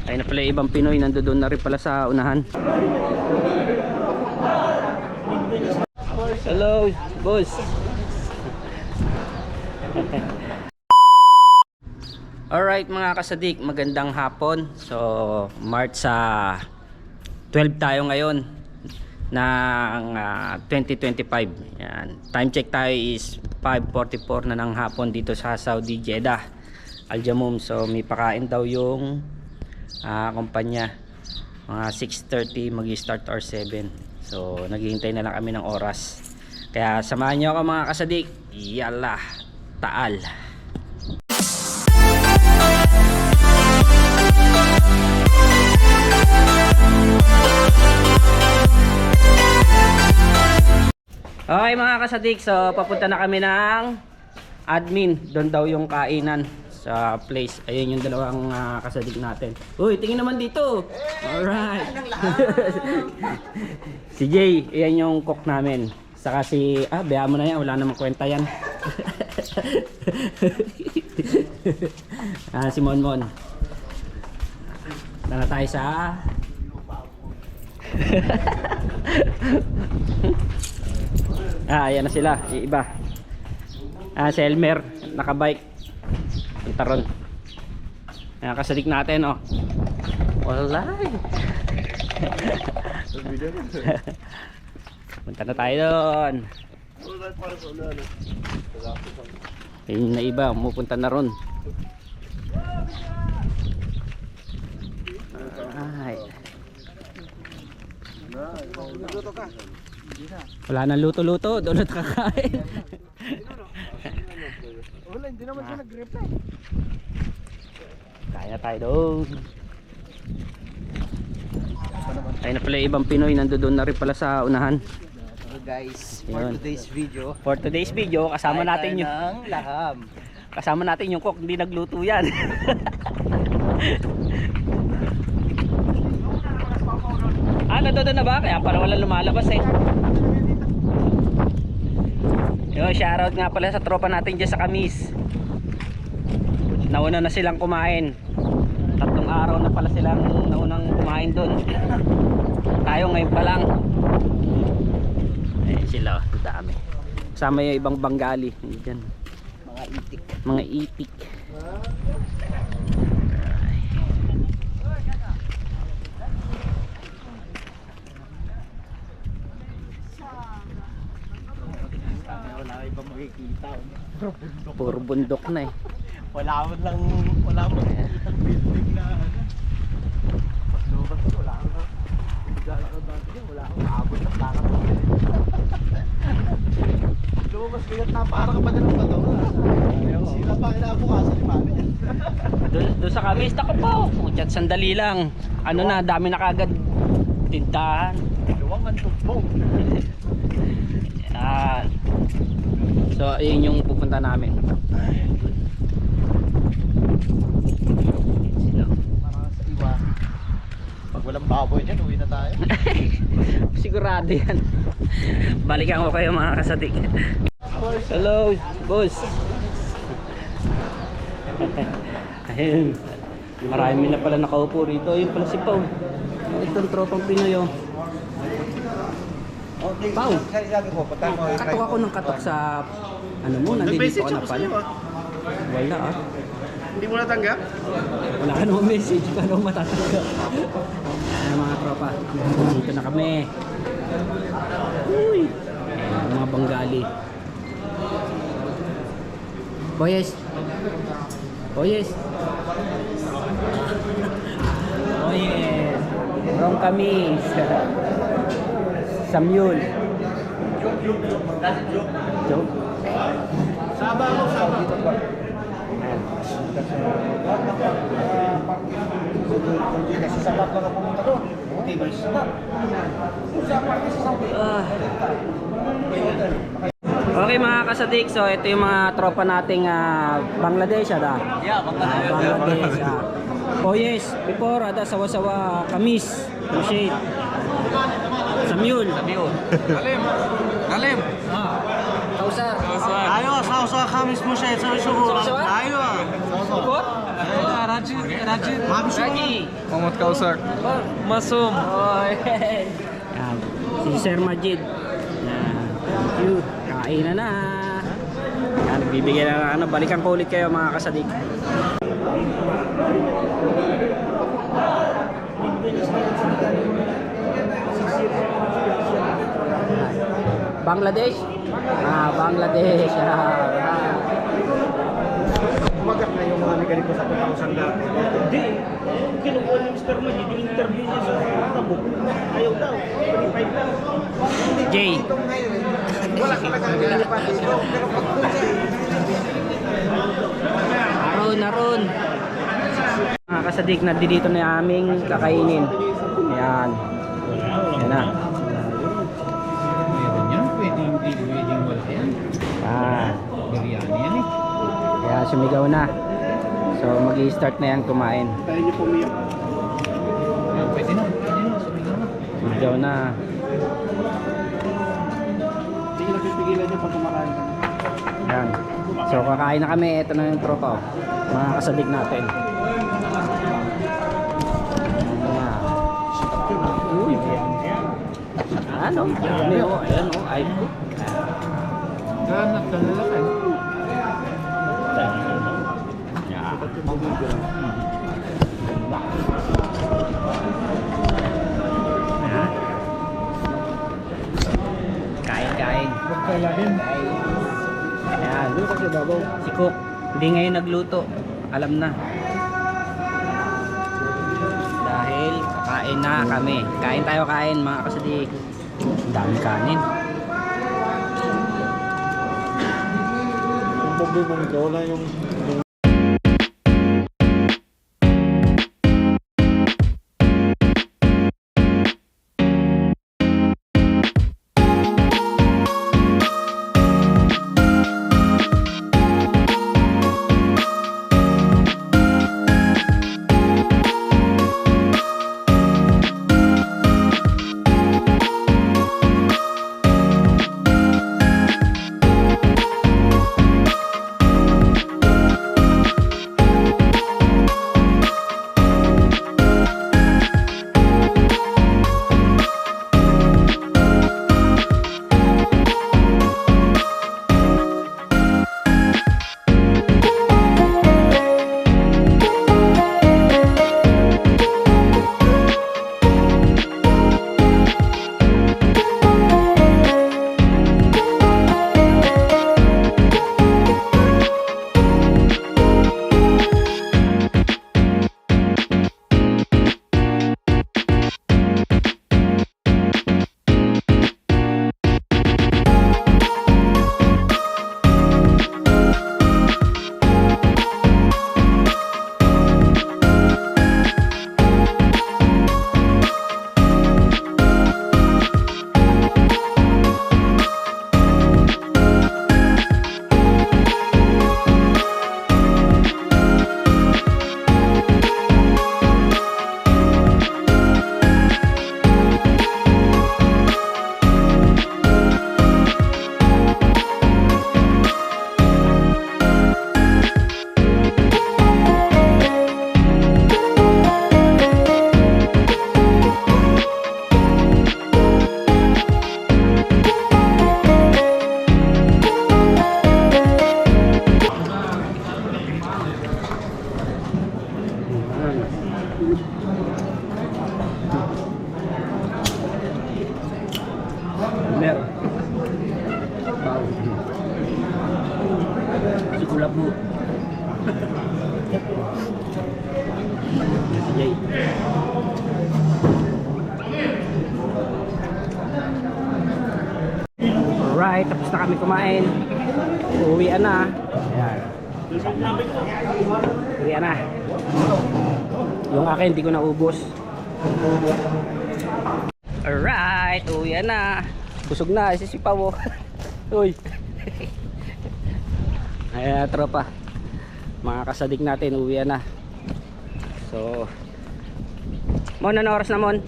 Ay na pala ibang Pinoy, nandoon na rin pala sa unahan. Hello, boss. Alright mga kasadik, magandang hapon. So March 12 tayo ngayon ng 2025. Yan. Time check tayo is 5:44 na ng hapon dito sa Saudi Jeddah, Al Jamum. So may pakain daw yung kumpanya. Mga 6:30 magi-start or 7. So naghihintay na lang kami ng oras. Kaya samahan niyo ako mga kasadik. Yalla, taal. Okay mga kasadik, so papunta na kami ng admin. Doon daw yung kainan sa place. Ayun yung dalawang kasadik natin. Uy, tingin naman dito. Alright. Si Jay, yan yung cook namin. Saka si, baya mo na yan, wala namang kwenta yan. Si Monmon. Tara tayo sa ayan na sila, yung iba. Si Elmer, nakabike. Punta ron. Ayan, kasadik natin, oh. Walay. Punta na tayo doon. Ayun na iba, pupunta na ron. Ay. Wala nang luto-luto, doon na kakain. Wala, hindi naman siya nag-reply. Kaya tayo doon. Ayun na pala ibang Pinoy, nandoon na rin pala sa unahan. So guys, Yun. for today's video, Kasama natin yung laham. kasama natin yung cook, hindi nagluto yan. Nandoon na ba? Kaya para wala lumalabas eh. Yung shoutout nga pala sa tropa natin dyan sa Kamis. Nauna na silang kumain. 3 araw na pala silang naunang kumain doon. Tayo ngayon pa lang. Ayun sila, dami. Kasama yung ibang Bengali dyan. Mga itik. Wala ibang makikita. Puro bundok na eh. Wala mo makikita building na. Paglubas ko, wala akong abot ng lakad. Lumabas ko yan, para ka pa din ng bato. Sila pa kinabukasan ni mami yan. Doon sa Kamis, tako po. Chat sandali lang. Ano na, dami na kagad tindahan. Luwang ang tugbong. Yan. So, ayun yung pupunta namin. Sino? Para sa iba. Pag walang baboy dyan, uwi na tayo. Sigurado yan. Balikan ko kayo mga kasadik. Hello, boss. Ayun. Marami na pala nakaupo rito. Ayun pala si Pao. Itong tropang Pinoy, oh. Pao, katok ako ng katok sa ano mo, nandito ka na pala. Wala ah. Hindi mo natanggap? Wala ka namang message, ka namang matatanggap. Ayan mga tropa, dito na kami. Uy, ayan, mga Bengali. Boyes. Boyes. Boyes. From Kamis. Samyul. Joke. Saba mo, saba. Kasi sabat lang ang pumunta doon. Buti ba yung sabat? Okay mga kasadik, so ito yung mga tropa nating Bangladesh Yeah, Bangladesh. Oh yes, before ada sawa-sawa Kamis, Rashid. Samyul. Nalim. Kausar. ايوه صح صح خامس مشاهد سوي شغل ايوه Ikot? Raji. Raji. Muhammad Kausar. Masum. Oh, yan. Si Sir Majid. Yan. Thank you. Kain na. Yan, nagbibigay na ano. Balikan ko ulit kayo mga kasadik. Bangladesh? Bangladesh. Kumagak na yung mga mekaniko sa 2,000 dati. Hindi. Kinukuha ni Mr. Majid yung interview niya sa Tabuk. Ayaw daw. 25 lang. Jay. Wala talaga nililipat dito. Pero pag Aron. Mga kasadik, nandito na aming kakainin. Ayan. Ayan na. Meron yan. Pwedeng wala yan. Ayan. Biryani yan eh. Kaya sumigaw na. So mag-i-start na yan kumain. tayo niyo pumiyak. Pwede na. Sumigaw na. Sumigaw na. Hindi nyo napipigilan niyo pag kumakain ka. Ayan. So kakain na kami. Ito na yung tropa. Mga kasadik natin. Ayan. Uy. Ano? Dami oh. Ayan oh. Ay ko. Ganap ka lalaki. Ayan. Kain. Pagkalahin. Ayan. Si Cook. Hindi ngayon nagluto. Alam na. Dahil kakain na kami. Kain tayo mga kasadik. Ang dami kanin. Yung problema nito, wala yung Mer. Wow. Si Kulabu. Si Jay. Alright, tapos na kami kumain. Uwian na. Ayan. Uwian na. Yung akin, hindi ko naubos. Alright, uwian na. Busog na, sisipaw mo. Uy. Ayan, tropa. Mga kasadik natin, uwian na. So, Mon, ano oras na, Mon?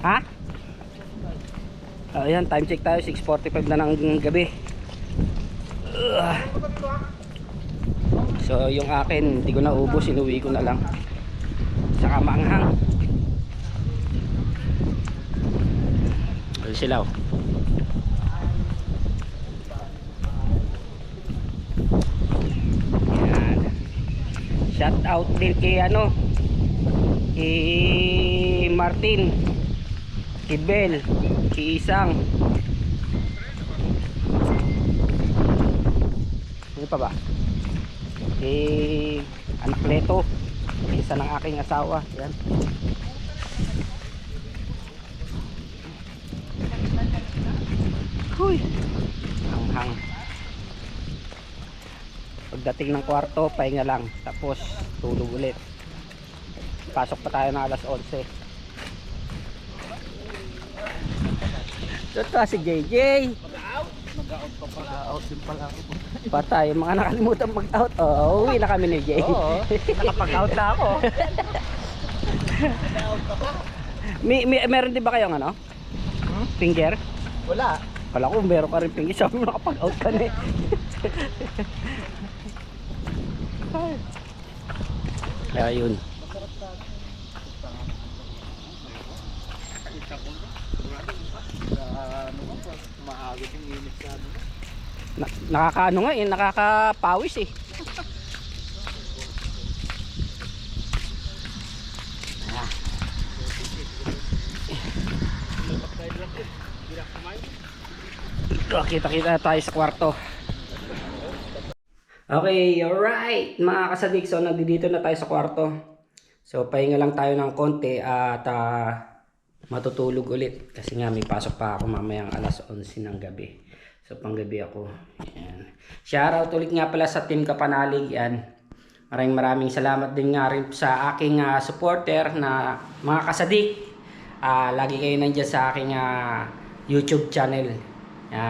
Ha? Ayan, time check tayo, 6:45 na ng gabi. So yung akin, hindi ko na ubos, inuwi ko na lang. Saka maanghang. Ayun sila oh. Yan. Shout out din kay ano, kay Martin, kay Bel, kay Isang. Ano pa ba? Kay anak Leto, isa ng aking asawa. Yan. Huy. Hanghang. Pagdating ng kwarto, pahinga lang. Tapos tulog ulit. Pasok pa tayo na alas 11. Ito si JJ. Mag-out din pala ako. Patay, yung mga nakalimutan mag-out. Oo, uwi na kami ni Jay. Oo, nakapag-out na ako. Meron din ba kayong ano? Finger? Wala. Kala ko meron ka rin finger. Sabi mo nakapag-out ka na eh. Kaya yun. Maagit yung init sa ano. Nakakaano nga eh, nakakapawis eh. Kita-kita tayo sa kwarto. Okay, alright mga kasadik. So nandito na tayo sa kwarto. So pahinga lang tayo ng konti at matutulog ulit. Kasi nga may pasok pa ako mamayang alas 11 ng gabi. So panggabi ako. Ayan. Shoutout ulit nga pala sa Team Kapanalig. Yan. Maraming salamat din nga rin sa aking supporter na mga kasadik. Lagi kayo nandiyan sa aking YouTube channel.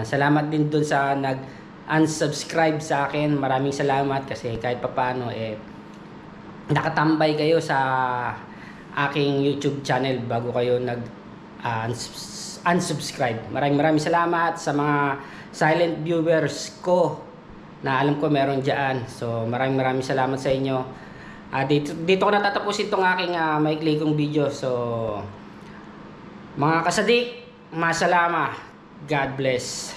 Salamat din dun sa nag-unsubscribe sa akin. Maraming salamat kasi kahit papaano nakatambay kayo sa aking YouTube channel bago kayo unsubscribe. Maraming salamat sa mga silent viewers ko na alam ko meron dyan. So maraming salamat sa inyo. Dito ko natatapusin tong aking maikli kong video. So mga kasadik, masalama. God bless.